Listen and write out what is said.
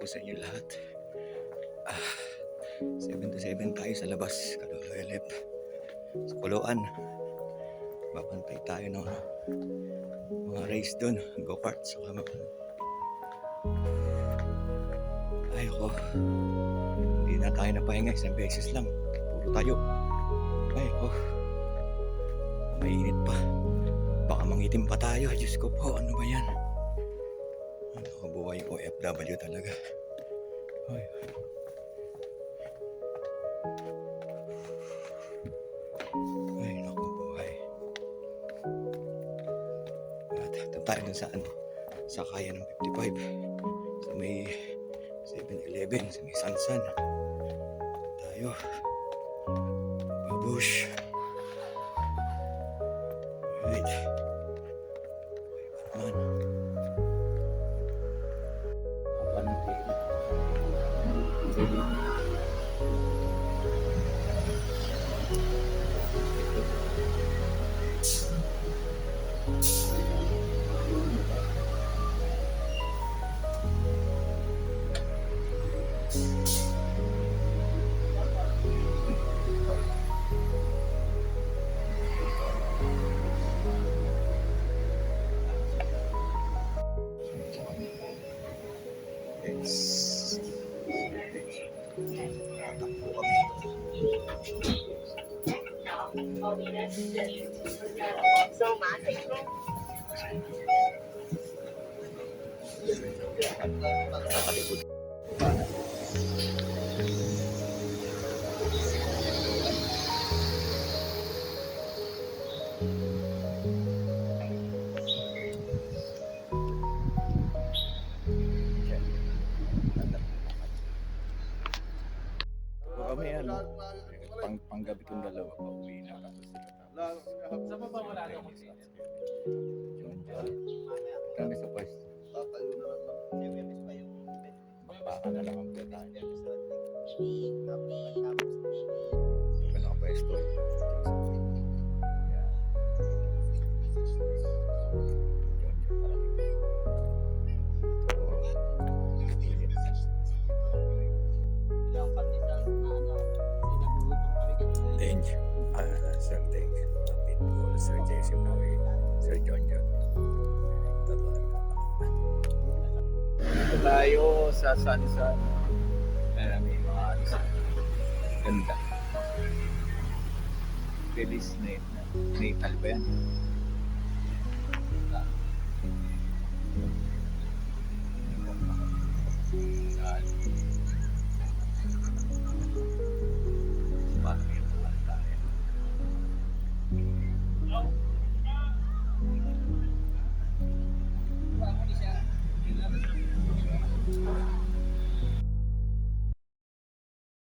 po sa inyo lahat. 7 to 7 tayo sa labas, Kaloloyalep. Sa Kuluan. Babantay tayo ng mga race doon, go-kart, saka ay ko, hindi na tayo napahinga, isang beses lang, puro tayo. Ay ko, mainit pa, baka mangitim pa tayo. Diyos ko po, ano ba yan? Ano ko, buhay OFW talaga. Ay, ay naku, buhay. At ito tayo dun sa ano, sa kaya ng 55, sa may 7-Eleven, sa may Sansan tayo, babush. Right, okay ba naman? Tatakbo kami. Nakalikod. Kami ano, panggabi kong dalawa pa uwi na tapos Sa baba wala na akong kami sa pwesto. Baka na lang ang pwede. Kami nakapwesto. Sir Deng, Pitbull, Sir Jesse Boy, Sir John. Dito tayo sa Sansan. May mga alis. Ganda. Feliz Natal ba yan?